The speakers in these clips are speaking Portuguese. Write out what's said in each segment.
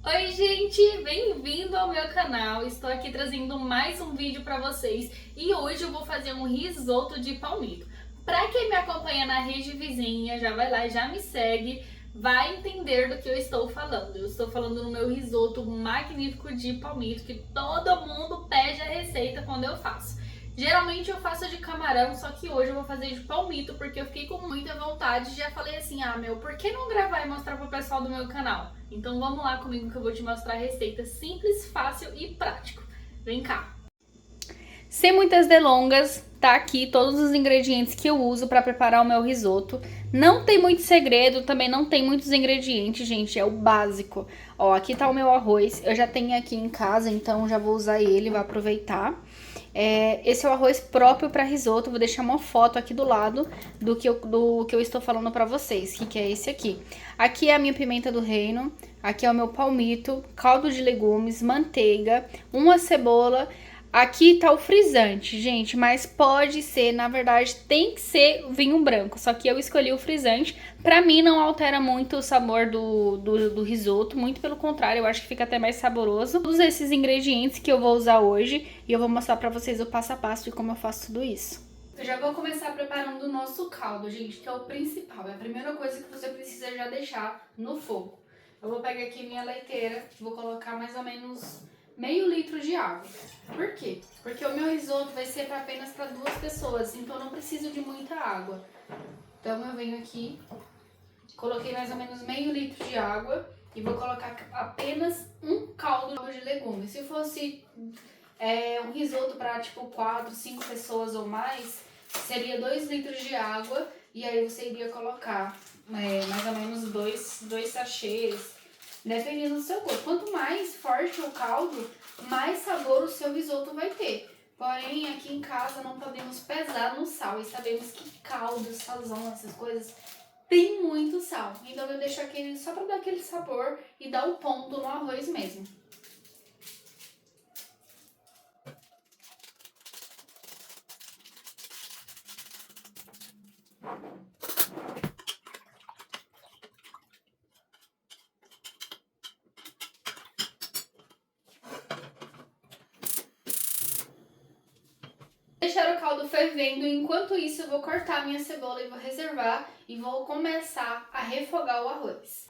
Oi gente, bem-vindo ao meu canal. Estou aqui trazendo mais um vídeo para vocês e hoje eu vou fazer um risoto de palmito. Para quem me acompanha na rede vizinha, já vai lá e já me segue, vai entender do que eu estou falando. Eu estou falando no meu risoto magnífico de palmito que todo mundo pede a receita quando eu faço. Geralmente eu faço de camarão, só que hoje eu vou fazer de palmito porque eu fiquei com muita vontade e já falei assim, por que não gravar e mostrar pro pessoal do meu canal? Então vamos lá comigo que eu vou te mostrar a receita simples, fácil e prático. Vem cá! Sem muitas delongas, tá aqui todos os ingredientes que eu uso para preparar o meu risoto. Não tem muito segredo, também não tem muitos ingredientes, gente, é o básico. Ó, aqui tá o meu arroz, eu já tenho aqui em casa, então já vou usar ele, vou aproveitar. Esse é o arroz próprio para risoto, vou deixar uma foto aqui do lado do que eu estou falando para vocês, que é esse aqui. Aqui é a minha pimenta do reino, aqui é o meu palmito, caldo de legumes, manteiga, uma cebola. Aqui tá o frisante, gente, mas pode ser, na verdade, tem que ser vinho branco. Só que eu escolhi o frisante. Pra mim não altera muito o sabor do risoto, muito pelo contrário, eu acho que fica até mais saboroso. Todos esses ingredientes que eu vou usar hoje e eu vou mostrar pra vocês o passo a passo de como eu faço tudo isso. Eu já vou começar preparando o nosso caldo, gente, que é o principal. É a primeira coisa que você precisa já deixar no fogo. Eu vou pegar aqui minha leiteira, vou colocar mais ou menos meio litro de água. Por quê? Porque o meu risoto vai ser apenas para 2 pessoas, então eu não preciso de muita água. Então eu venho aqui, coloquei mais ou menos meio litro de água e vou colocar apenas um caldo de legumes. Se fosse um risoto para tipo 4, 5 pessoas ou mais, seria 2 litros de água e aí você iria colocar mais ou menos dois sachês, dependendo do seu gosto. Quanto mais forte o caldo, mais sabor o seu risoto vai ter. Porém, aqui em casa não podemos pesar no sal e sabemos que caldo, salzão, essas coisas tem muito sal. Então eu deixo aquele só para dar aquele sabor e dar o ponto no arroz mesmo. Deixar o caldo fervendo, enquanto isso eu vou cortar minha cebola e vou reservar e vou começar a refogar o arroz.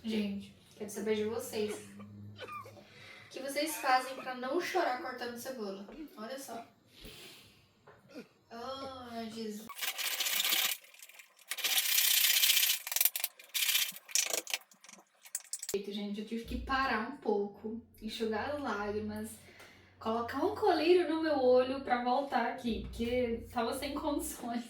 Gente, quero saber de vocês. O que vocês fazem pra não chorar cortando cebola? Olha só. Oh, Jesus. Gente, eu tive que parar um pouco, enxugar as lágrimas, colocar um colírio no meu olho pra voltar aqui, porque tava sem condições.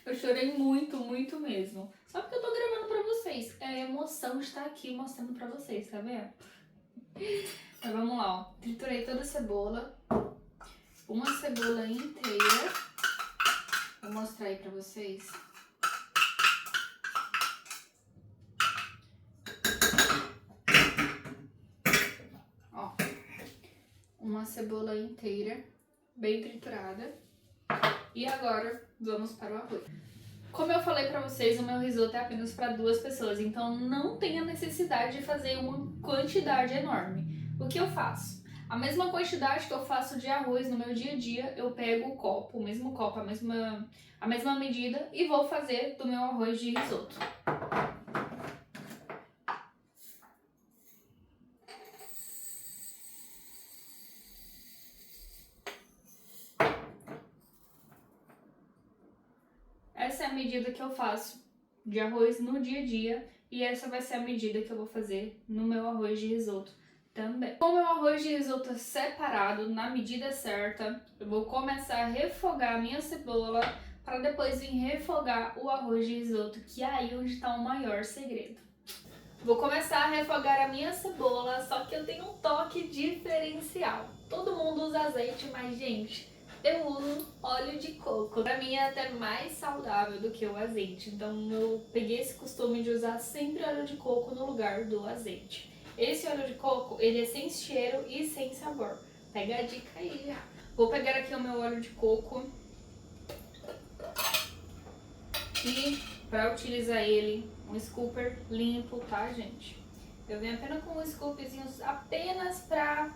Eu chorei muito, muito mesmo. Só porque eu tô gravando pra vocês. É a emoção de estar aqui mostrando pra vocês, tá vendo? Mas vamos lá, ó. Triturei toda a cebola. Uma cebola inteira. Vou mostrar aí pra vocês. Ó. Uma cebola inteira, bem triturada. E agora vamos para o arroz. Como eu falei pra vocês, o meu risoto é apenas para 2 pessoas, então não tem a necessidade de fazer uma quantidade enorme. O que eu faço? A mesma quantidade que eu faço de arroz no meu dia a dia, eu pego o copo, o mesmo copo, a mesma medida e vou fazer do meu arroz de risoto. Essa é a medida que eu faço de arroz no dia a dia E essa vai ser a medida que eu vou fazer no meu arroz de risoto também. Com o meu arroz de risoto separado, na medida certa, eu vou começar a refogar a minha cebola para depois vir refogar o arroz de risoto, que é aí onde está o maior segredo. Vou começar a refogar a minha cebola, só que eu tenho um toque diferencial. Todo mundo usa azeite, mas gente, eu uso óleo de coco. Pra mim é até mais saudável do que o azeite, então eu peguei esse costume de usar sempre óleo de coco no lugar do azeite. Esse óleo de coco, ele é sem cheiro e sem sabor. Pega a dica aí já. Vou pegar aqui o meu óleo de coco e para utilizar ele, um scooper limpo, tá, gente? Eu venho apenas com um scoopzinho apenas pra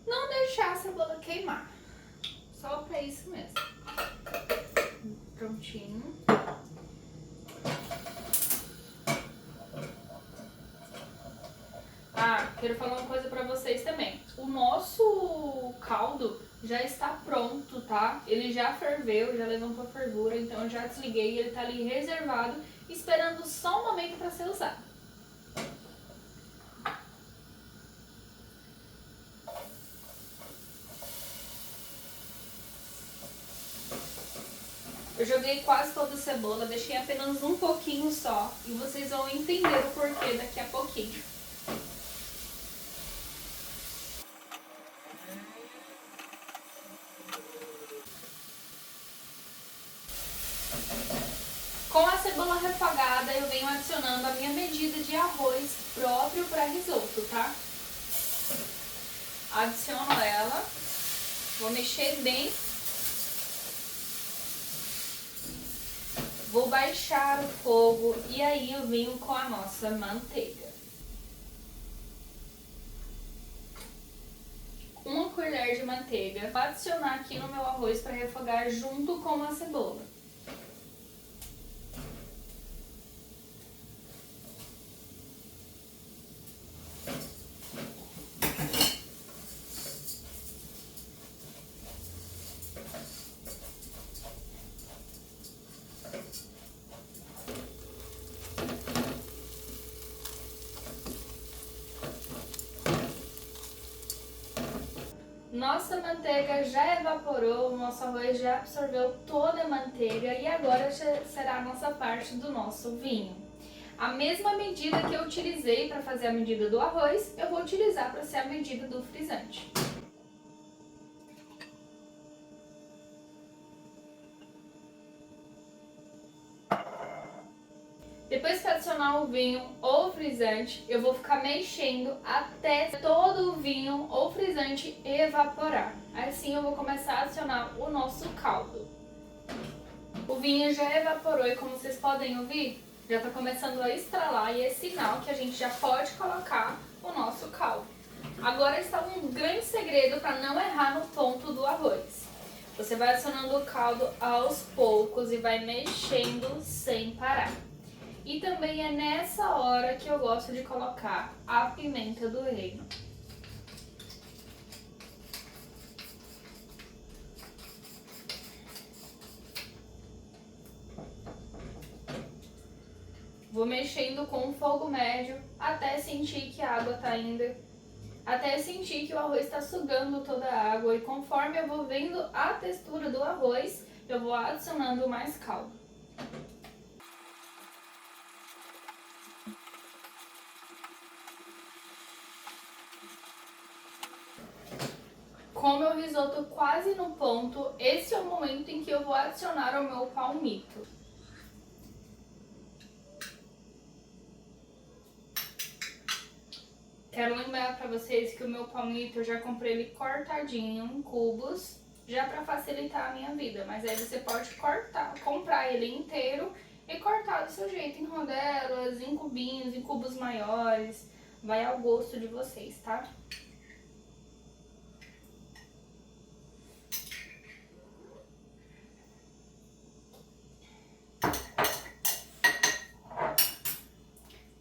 não deixar a cebola queimar. Só pra isso mesmo. Prontinho. Ah, quero falar uma coisa pra vocês também. O nosso caldo já está pronto, tá? Ele já ferveu, já levantou a fervura, então eu já desliguei, ele tá ali reservado, esperando só um momento para ser usado. Eu joguei quase toda a cebola, deixei apenas um pouquinho só, e vocês vão entender o porquê daqui a pouquinho. Com a cebola refogada, eu venho adicionando a minha medida de arroz próprio para risoto, tá? Adiciono ela, vou mexer bem, vou baixar o fogo e aí eu venho com a nossa manteiga. Uma colher de manteiga, vou adicionar aqui no meu arroz para refogar junto com a cebola. Nossa manteiga já evaporou, o nosso arroz já absorveu toda a manteiga e agora será a nossa parte do nosso vinho. A mesma medida que eu utilizei para fazer a medida do arroz, eu vou utilizar para ser a medida do frisante. Depois que adicionar o vinho ou o frisante, eu vou ficar mexendo até todo o vinho ou frisante evaporar. Assim eu vou começar a adicionar o nosso caldo. O vinho já evaporou e como vocês podem ouvir, já está começando a estralar e é sinal que a gente já pode colocar o nosso caldo. Agora está um grande segredo para não errar no ponto do arroz. Você vai adicionando o caldo aos poucos e vai mexendo sem parar. E também é nessa hora que eu gosto de colocar a pimenta do reino. Vou mexendo com fogo médio até sentir que a água está indo, até sentir que o arroz está sugando toda a água. E conforme eu vou vendo a textura do arroz, eu vou adicionando mais caldo. Com o meu risoto quase no ponto, esse é o momento em que eu vou adicionar o meu palmito. Quero lembrar para vocês que o meu palmito eu já comprei ele cortadinho em cubos, já para facilitar a minha vida. Mas aí você pode comprar ele inteiro e cortar do seu jeito, em rodelas, em cubinhos, em cubos maiores. Vai ao gosto de vocês, tá?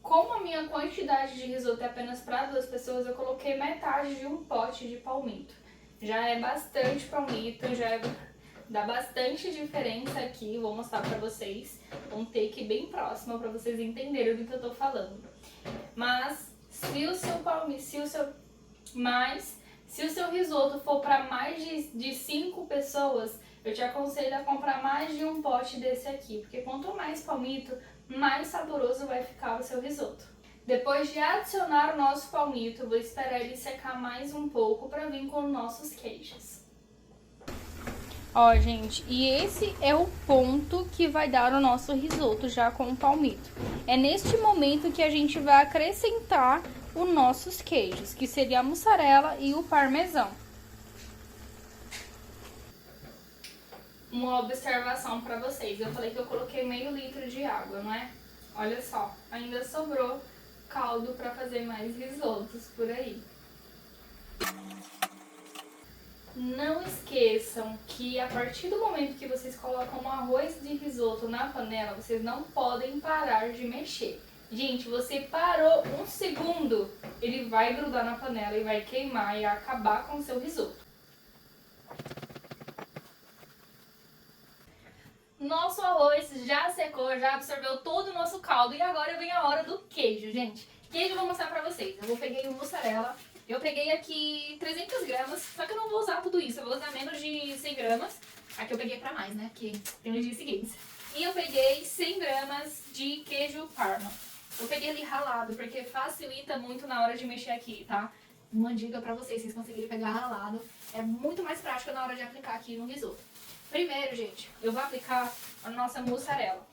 Como a minha quantidade de risoto é apenas para 2 pessoas, eu coloquei metade de um pote de palmito. Já é bastante palmito, já é Dá bastante diferença aqui, vou mostrar pra vocês. Um take bem próximo pra vocês entenderem do que eu tô falando. Mas se o seu risoto for para mais de 5 pessoas, eu te aconselho a comprar mais de um pote desse aqui, porque quanto mais palmito, mais saboroso vai ficar o seu risoto. Depois de adicionar o nosso palmito, eu vou esperar ele secar mais um pouco para vir com os nossos queijos. Ó, gente, e esse é o ponto que vai dar o nosso risoto já com o palmito. É neste momento que a gente vai acrescentar os nossos queijos, que seria a mussarela e o parmesão. Uma observação para vocês, eu falei que eu coloquei meio litro de água, não é? Olha só, ainda sobrou caldo para fazer mais risotos por aí. Não esqueçam que a partir do momento que vocês colocam um arroz de risoto na panela, vocês não podem parar de mexer. Gente, você parou um segundo, ele vai grudar na panela e vai queimar e acabar com o seu risoto. Nosso arroz já secou, já absorveu todo o nosso caldo e agora vem a hora do queijo, gente. Queijo eu vou mostrar pra vocês. Eu peguei o mussarela. Eu peguei aqui 300 gramas, só que eu não vou usar tudo isso, eu vou usar menos de 100 gramas. Aqui eu peguei pra mais, né, porque tem os dias seguintes. E eu peguei 100 gramas de queijo parma. Eu peguei ele ralado, porque facilita muito na hora de mexer aqui, tá? Uma dica pra vocês, se vocês conseguirem pegar ralado, é muito mais prático na hora de aplicar aqui no risoto. Primeiro, gente, eu vou aplicar a nossa mussarela.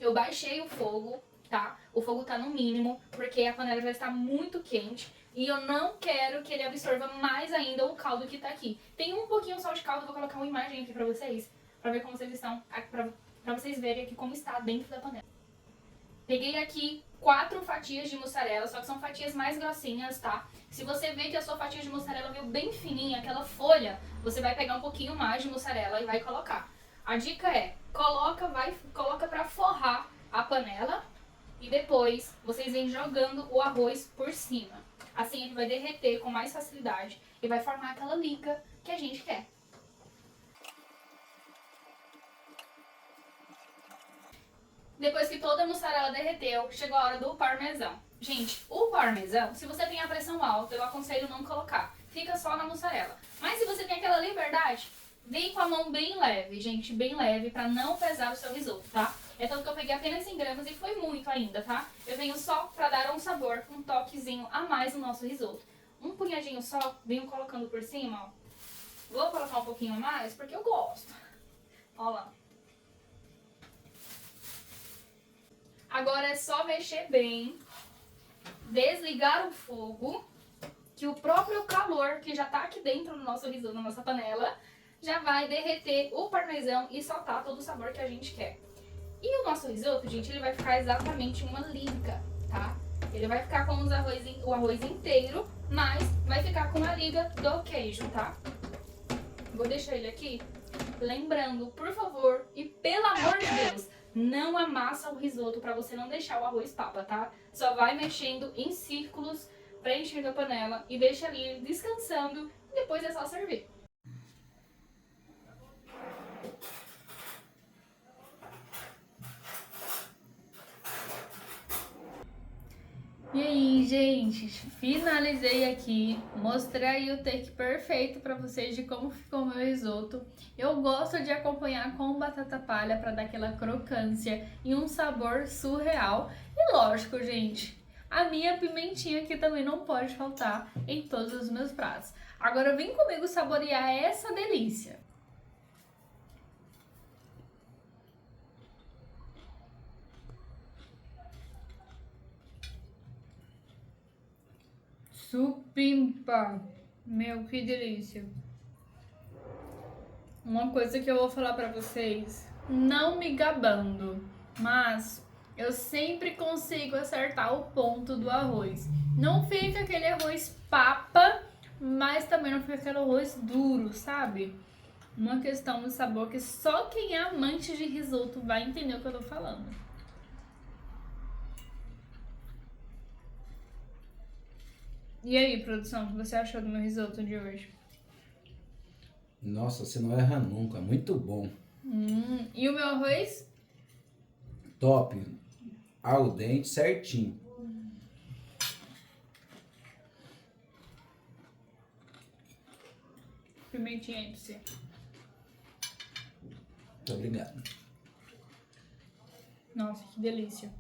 Eu baixei o fogo, tá? O fogo tá no mínimo, porque a panela já está muito quente. E eu não quero que ele absorva mais ainda o caldo que tá aqui. Tem um pouquinho só de caldo, eu vou colocar uma imagem aqui pra vocês, pra ver como vocês estão, pra vocês verem aqui como está dentro da panela. Peguei aqui 4 fatias de mussarela, só que são fatias mais grossinhas, tá? Se você vê que a sua fatia de mussarela veio bem fininha, aquela folha, você vai pegar um pouquinho mais de mussarela e vai colocar. A dica é, coloca pra forrar a panela e depois vocês vêm jogando o arroz por cima. Assim ele vai derreter com mais facilidade e vai formar aquela liga que a gente quer. Depois que toda a mussarela derreteu, chegou a hora do parmesão. Gente, o parmesão, se você tem a pressão alta, eu aconselho não colocar. Fica só na mussarela. Mas se você tem aquela liberdade, vem com a mão bem leve, gente, bem leve, pra não pesar o seu risoto, tá? É tanto que eu peguei apenas 100 gramas e foi muito ainda, tá? Eu venho só pra dar um sabor, um toquezinho a mais no nosso risoto. Um punhadinho só, venho colocando por cima, ó. Vou colocar um pouquinho a mais, porque eu gosto. Ó lá. Agora é só mexer bem, desligar o fogo, que o próprio calor que já tá aqui dentro do nosso risoto, na nossa panela, já vai derreter o parmesão e soltar todo o sabor que a gente quer. E o nosso risoto, gente, ele vai ficar exatamente uma liga, tá? Ele vai ficar com o arroz inteiro, mas vai ficar com a liga do queijo, tá? Vou deixar ele aqui. Lembrando, por favor, e pelo amor de Deus, não amassa o risoto pra você não deixar o arroz papa, tá? Só vai mexendo em círculos, preenchendo a panela e deixa ali descansando e depois é só servir. E aí, gente, finalizei aqui, mostrei o take perfeito pra vocês de como ficou o meu risoto. Eu gosto de acompanhar com batata palha pra dar aquela crocância e um sabor surreal. E lógico, gente, a minha pimentinha aqui também não pode faltar em todos os meus pratos. Agora vem comigo saborear essa delícia. Supimpa! Meu, que delícia! Uma coisa que eu vou falar pra vocês, não me gabando, mas eu sempre consigo acertar o ponto do arroz. Não fica aquele arroz papa, mas também não fica aquele arroz duro, sabe? Uma questão de sabor que só quem é amante de risoto vai entender o que eu tô falando. E aí, produção, o que você achou do meu risoto de hoje? Nossa, você não erra nunca. Muito bom. E o meu arroz? Top. Ao dente, certinho. Pimentinha aí pra você. Muito obrigado. Nossa, que delícia.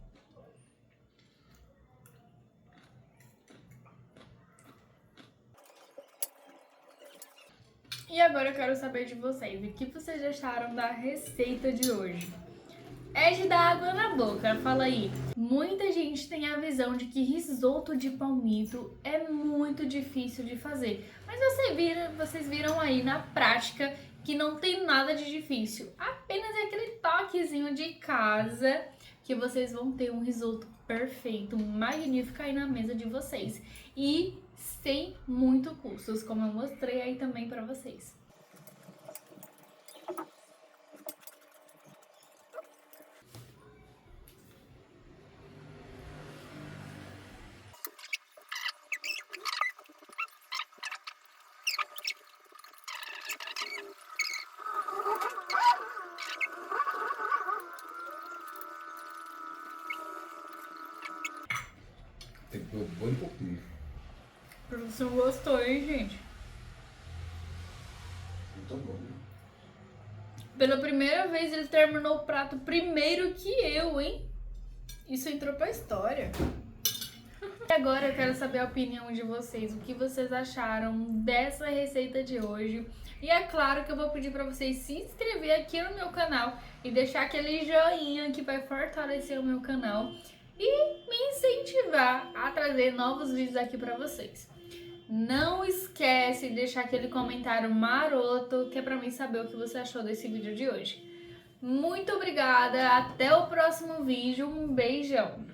E agora eu quero saber de vocês, o que vocês acharam da receita de hoje? É de dar água na boca, fala aí. Muita gente tem a visão de que risoto de palmito é muito difícil de fazer. Mas vocês viram aí na prática que não tem nada de difícil. Apenas é aquele toquezinho de casa que vocês vão ter um risoto perfeito, magnífico aí na mesa de vocês. E sem muito custos, como eu mostrei aí também pra vocês. Pegou bom um pouquinho. O professor gostou, hein, gente? Muito bom. Pela primeira vez ele terminou o prato primeiro que eu, hein? Isso entrou pra história. E agora eu quero saber a opinião de vocês, o que vocês acharam dessa receita de hoje. E é claro que eu vou pedir pra vocês se inscrever aqui no meu canal e deixar aquele joinha que vai fortalecer o meu canal e me incentivar a trazer novos vídeos aqui pra vocês. Não esquece de deixar aquele comentário maroto que é pra mim saber o que você achou desse vídeo de hoje. Muito obrigada, até o próximo vídeo, um beijão!